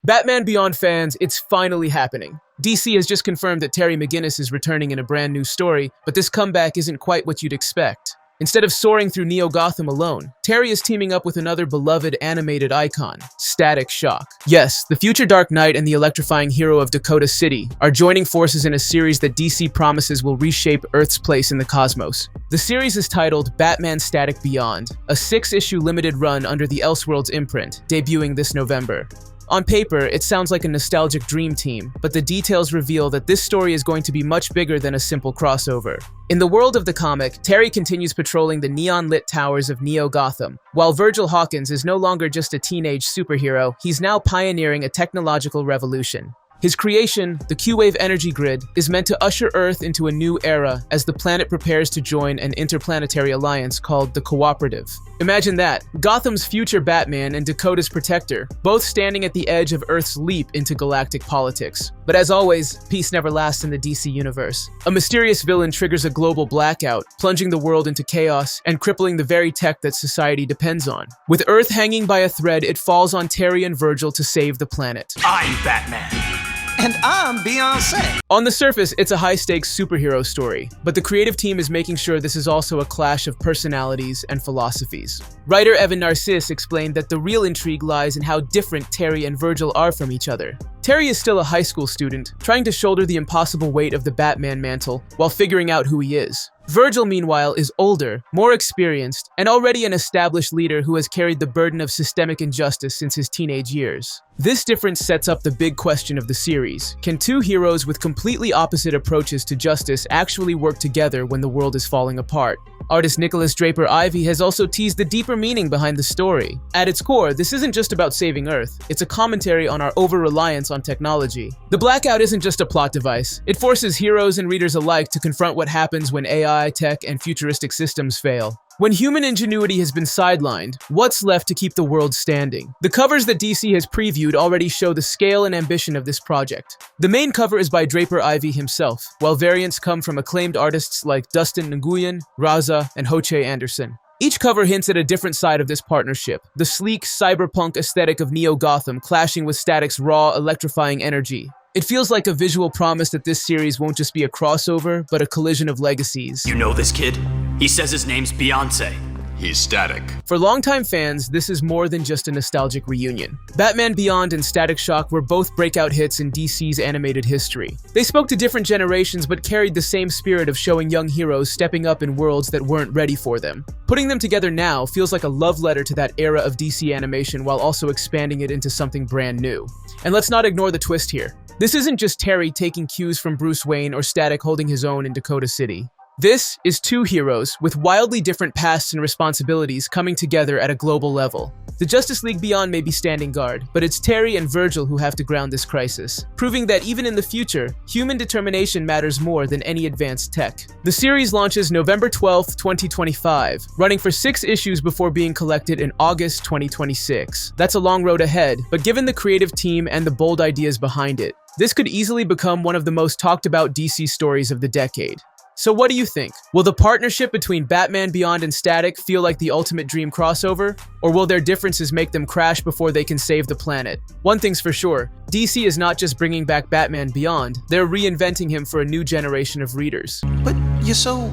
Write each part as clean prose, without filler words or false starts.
Batman Beyond fans, it's finally happening. DC has just confirmed that Terry McGinnis is returning in a brand new story, but this comeback isn't quite what you'd expect. Instead of soaring through Neo-Gotham alone, Terry is teaming up with another beloved animated icon, Static Shock. Yes, the future Dark Knight and the electrifying hero of Dakota City are joining forces in a series that DC promises will reshape Earth's place in the cosmos. The series is titled Batman Static Beyond, a 6-issue limited run under the Elseworlds imprint, debuting this November. On paper, it sounds like a nostalgic dream team, but the details reveal that this story is going to be much bigger than a simple crossover. In the world of the comic, Terry continues patrolling the neon-lit towers of Neo-Gotham. While Virgil Hawkins is no longer just a teenage superhero, he's now pioneering a technological revolution. His creation, the Q-Wave energy grid, is meant to usher Earth into a new era as the planet prepares to join an interplanetary alliance called the Cooperative. Imagine that, Gotham's future Batman and Dakota's protector, both standing at the edge of Earth's leap into galactic politics. But as always, peace never lasts in the DC universe. A mysterious villain triggers a global blackout, plunging the world into chaos and crippling the very tech that society depends on. With Earth hanging by a thread, it falls on Terry and Virgil to save the planet. I'm Batman. And I'm Beyonce. On the surface, it's a high-stakes superhero story, but the creative team is making sure this is also a clash of personalities and philosophies. Writer Evan Narcisse explained that the real intrigue lies in how different Terry and Virgil are from each other. Terry is still a high school student, trying to shoulder the impossible weight of the Batman mantle while figuring out who he is. Virgil, meanwhile, is older, more experienced, and already an established leader who has carried the burden of systemic injustice since his teenage years. This difference sets up the big question of the series. Can two heroes with completely opposite approaches to justice actually work together when the world is falling apart? Artist Nicholas Draper-Ivey has also teased the deeper meaning behind the story. At its core, this isn't just about saving Earth, it's a commentary on our over-reliance on technology. The blackout isn't just a plot device, it forces heroes and readers alike to confront what happens when AI, tech, and futuristic systems fail. When human ingenuity has been sidelined, what's left to keep the world standing? The covers that DC has previewed already show the scale and ambition of this project. The main cover is by Draper-Ivey himself, while variants come from acclaimed artists like Dustin Nguyen, Raza, and Hoche Anderson. Each cover hints at a different side of this partnership, the sleek, cyberpunk aesthetic of Neo-Gotham clashing with Static's raw, electrifying energy. It feels like a visual promise that this series won't just be a crossover, but a collision of legacies. You know this kid? He says his name's Beyonce. He's Static. For longtime fans, this is more than just a nostalgic reunion. Batman Beyond and Static Shock were both breakout hits in DC's animated history. They spoke to different generations but carried the same spirit of showing young heroes stepping up in worlds that weren't ready for them. Putting them together now feels like a love letter to that era of DC animation while also expanding it into something brand new. And let's not ignore the twist here. This isn't just Terry taking cues from Bruce Wayne or Static holding his own in Dakota City. This is two heroes with wildly different pasts and responsibilities coming together at a global level. The Justice League Beyond may be standing guard, but it's Terry and Virgil who have to ground this crisis, proving that even in the future, human determination matters more than any advanced tech. The series launches November 12th, 2025, running for 6 issues before being collected in August 2026. That's a long road ahead, but given the creative team and the bold ideas behind it, this could easily become one of the most talked about DC stories of the decade. So what do you think? Will the partnership between Batman Beyond and Static feel like the ultimate dream crossover? Or will their differences make them crash before they can save the planet? One thing's for sure, DC is not just bringing back Batman Beyond, they're reinventing him for a new generation of readers. But you're so...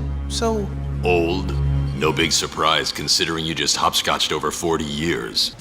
Old? No big surprise considering you just hopscotched over 40 years.